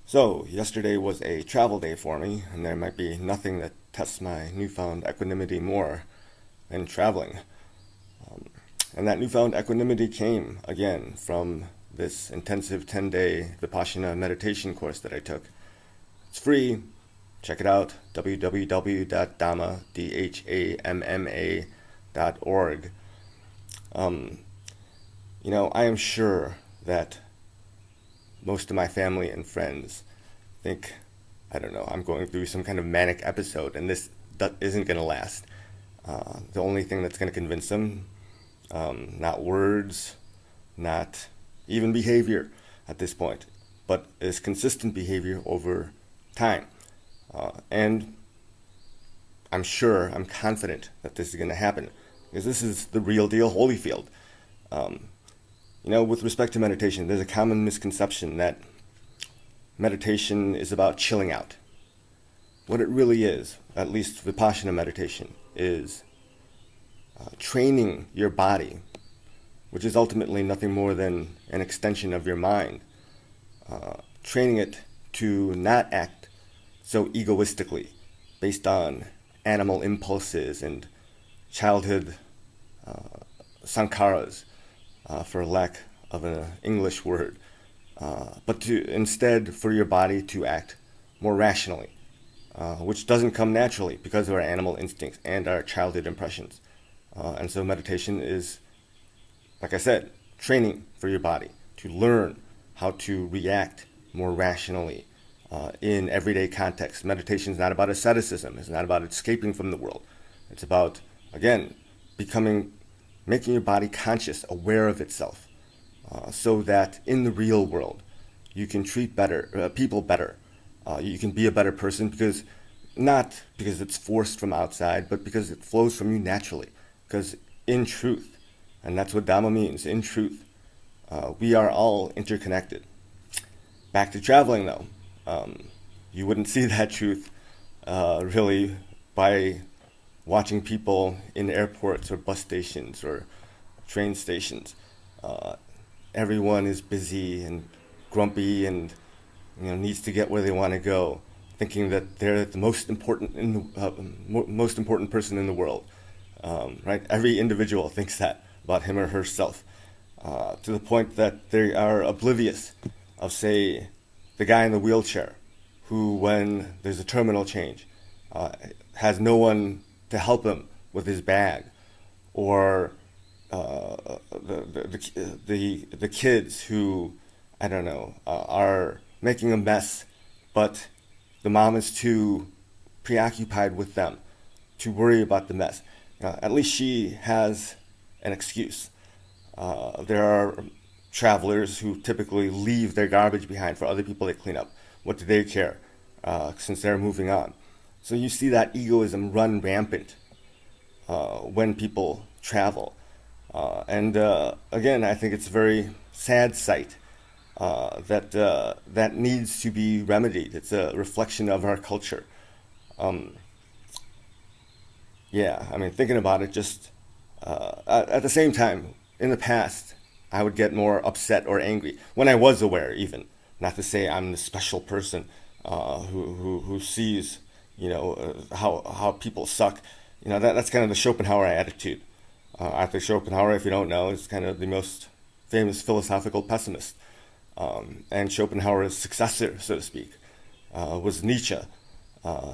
So, yesterday was a travel day for me, and there might be nothing that tests my newfound equanimity more than traveling. And that newfound equanimity came, again, from this intensive 10-day Vipassana meditation course that I took. It's free. Check it out, www.dhamma.org. I am sure that most of my family and friends think, I don't know, I'm going through some kind of manic episode and this isn't going to last. The only thing that's going to convince them, not words, not even behavior at this point, but is consistent behavior over time. And I'm confident that this is going to happen because this is the real deal Holyfield. With respect to meditation, there's a common misconception that meditation is about chilling out. What it really is, at least Vipassana meditation, is training your body, which is ultimately nothing more than an extension of your mind, training it to not act so egoistically based on animal impulses and childhood sankharas, for lack of an English word, but to instead for your body to act more rationally, which doesn't come naturally because of our animal instincts and our childhood impressions. And so meditation is, like I said, training for your body to learn how to react more rationally in everyday context. Meditation is not about asceticism. It's not about escaping from the world. It's about, again, making your body conscious, aware of itself, so that in the real world you can treat people better. You can be a better person not because it's forced from outside, but because it flows from you naturally. Because in truth, and that's what Dhamma means, in truth, we are all interconnected. Back to traveling though, you wouldn't see that truth really by watching people in airports or bus stations or train stations. Everyone is busy and grumpy and needs to get where they want to go, thinking that they're the most important person in the world. Right? Every individual thinks that about him or herself, to the point that they are oblivious of, say, the guy in the wheelchair, who, when there's a terminal change, has no one to help him with his bag, or the kids who, I don't know, are making a mess, but the mom is too preoccupied with them to worry about the mess. At least she has an excuse. There are travelers who typically leave their garbage behind for other people to clean up. What do they care, since they're moving on? So you see that egoism run rampant when people travel. And again, I think it's a very sad sight that needs to be remedied. It's a reflection of our culture. Thinking about it, just at the same time, in the past, I would get more upset or angry when I was aware, even. Not to say I'm the special person who sees, how people suck. That's kind of the Schopenhauer attitude. Arthur Schopenhauer, if you don't know, is kind of the most famous philosophical pessimist. And Schopenhauer's successor, so to speak, was Nietzsche.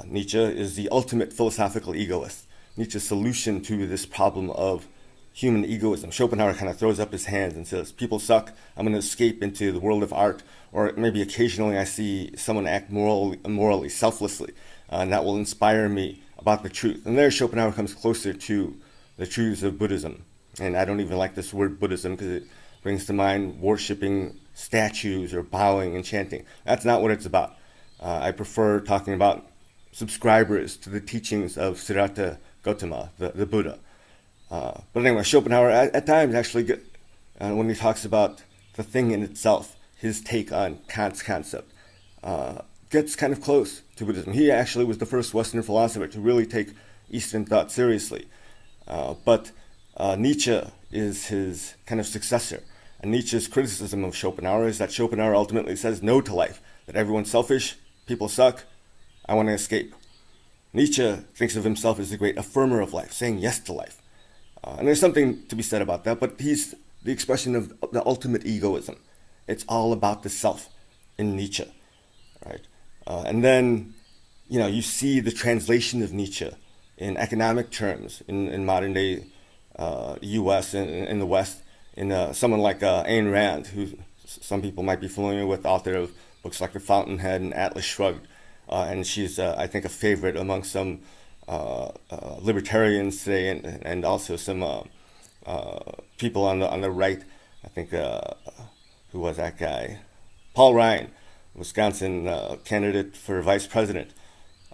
Nietzsche is the ultimate philosophical egoist. Nietzsche's solution to this problem of human egoism. Schopenhauer kind of throws up his hands and says, people suck, I'm going to escape into the world of art, or maybe occasionally I see someone act morally, selflessly, and that will inspire me about the truth. And there Schopenhauer comes closer to the truths of Buddhism. And I don't even like this word Buddhism because it brings to mind worshipping statues or bowing and chanting. That's not what it's about. I prefer talking about subscribers to the teachings of Siddhartha Gautama, the Buddha. But anyway, Schopenhauer at times actually, when he talks about the thing in itself, his take on Kant's concept, gets kind of close to Buddhism. He actually was the first Western philosopher to really take Eastern thought seriously. But Nietzsche is his kind of successor. And Nietzsche's criticism of Schopenhauer is that Schopenhauer ultimately says no to life, that everyone's selfish, people suck, I want to escape. Nietzsche thinks of himself as the great affirmer of life, saying yes to life. And there's something to be said about that, but he's the expression of the ultimate egoism. It's all about the self in Nietzsche, right? And then, you see the translation of Nietzsche in economic terms in modern day U.S. and in the West, in someone like Ayn Rand, who some people might be familiar with, author of books like The Fountainhead and Atlas Shrugged. And she's, I think, a favorite among some libertarians today, and also some people on the right. I think who was that guy? Paul Ryan, Wisconsin candidate for vice president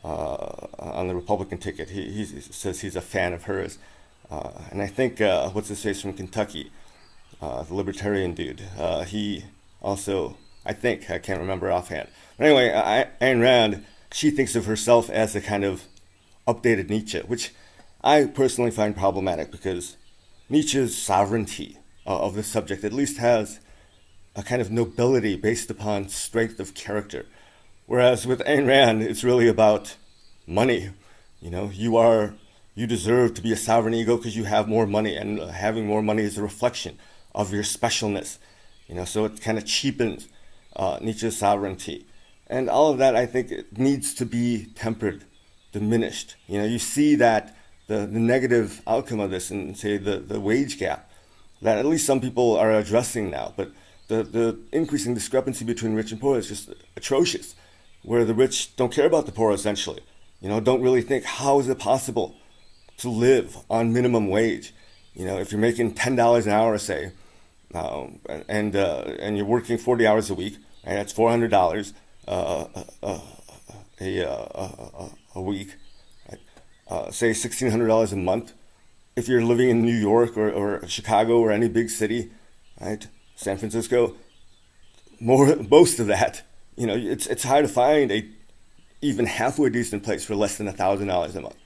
on the Republican ticket. He says he's a fan of hers, and I think what's his face from Kentucky, the libertarian dude. He also, I think, I can't remember offhand. But anyway, Ayn Rand, she thinks of herself as a kind of updated Nietzsche, which I personally find problematic because Nietzsche's sovereignty of the subject at least has a kind of nobility based upon strength of character. Whereas with Ayn Rand, it's really about money. You deserve to be a sovereign ego because you have more money, and having more money is a reflection of your specialness. So it kind of cheapens Nietzsche's sovereignty. And all of that, I think, it needs to be tempered, diminished. You see that the negative outcome of this in, say, the wage gap that at least some people are addressing now. But the increasing discrepancy between rich and poor is just atrocious, where the rich don't care about the poor, essentially. Don't really think, how is it possible to live on minimum wage? If you're making $10 an hour, say, and you're working 40 hours a week, right, that's $400 a week, right? Say $1,600 a month. If you're living in New York or Chicago or any big city, right, San Francisco, most of that, it's hard to find a even halfway decent place for less than $1,000 a month.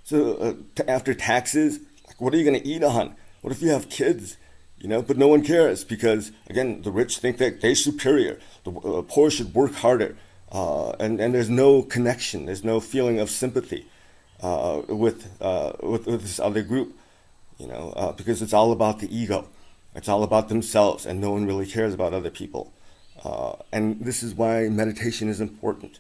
So after taxes, what are you going to eat on? What if you have kids? But no one cares because, again, the rich think that they're superior. The poor should work harder. And there's no connection. There's no feeling of sympathy with this other group, because it's all about the ego. It's all about themselves, and no one really cares about other people. And this is why meditation is important,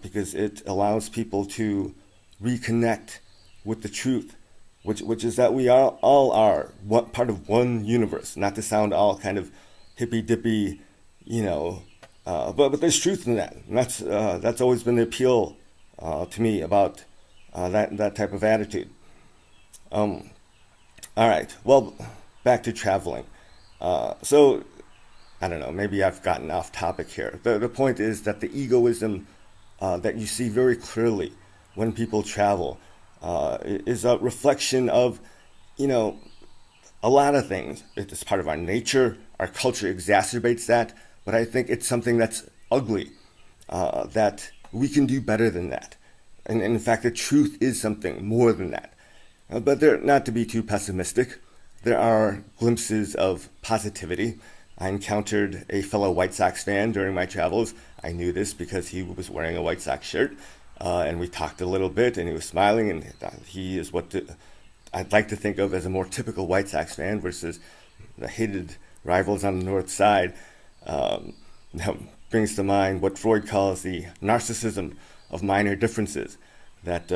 because it allows people to reconnect with the truth, which is that we all are part of one universe. Not to sound all kind of hippy dippy, but there's truth in that. And that's always been the appeal to me about that type of attitude. All right. Well, back to traveling. So I don't know. Maybe I've gotten off topic here. The point is that the egoism that you see very clearly when people travel is a reflection of, a lot of things. It's part of our nature. Our culture exacerbates that. But I think it's something that's ugly, that we can do better than that. And in fact, the truth is something more than that. But not to be too pessimistic, there are glimpses of positivity. I encountered a fellow White Sox fan during my travels. I knew this because he was wearing a White Sox shirt. And we talked a little bit, and he was smiling, and he is what I'd like to think of as a more typical White Sox fan versus the hated rivals on the north side. That brings to mind what Freud calls the narcissism of minor differences, that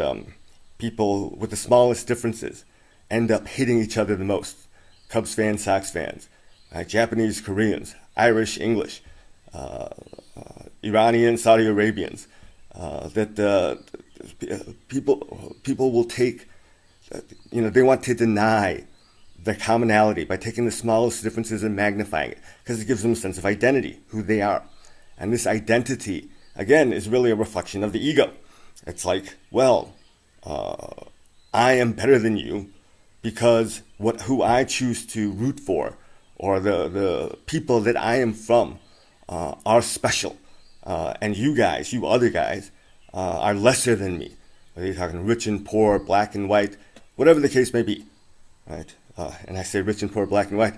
people with the smallest differences end up hating each other the most. Cubs fans, Sox fans, Japanese, Koreans, Irish, English, Iranian, Saudi Arabians, that people will take, they want to deny the commonality by taking the smallest differences and magnifying it because it gives them a sense of identity, who they are. And this identity, again, is really a reflection of the ego. It's like, well, I am better than you because who I choose to root for or the people that I am from are special. And you guys, you other guys, are lesser than me. Whether you're talking rich and poor, black and white, whatever the case may be, right? And I say rich and poor, black and white.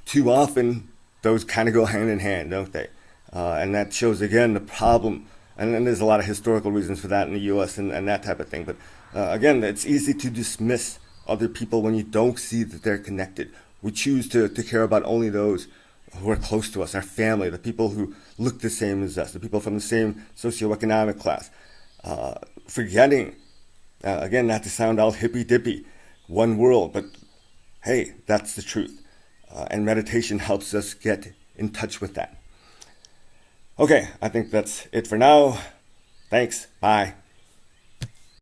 Too often, those kind of go hand in hand, don't they? And that shows again the problem. And then there's a lot of historical reasons for that in the U.S. and that type of thing. But again, it's easy to dismiss other people when you don't see that they're connected. We choose to care about only those who are close to us, our family, the people who look the same as us, the people from the same socioeconomic class. Forgetting, again, not to sound all hippy dippy, one world, but hey, that's the truth. And meditation helps us get in touch with that. Okay, I think that's it for now. Thanks. Bye.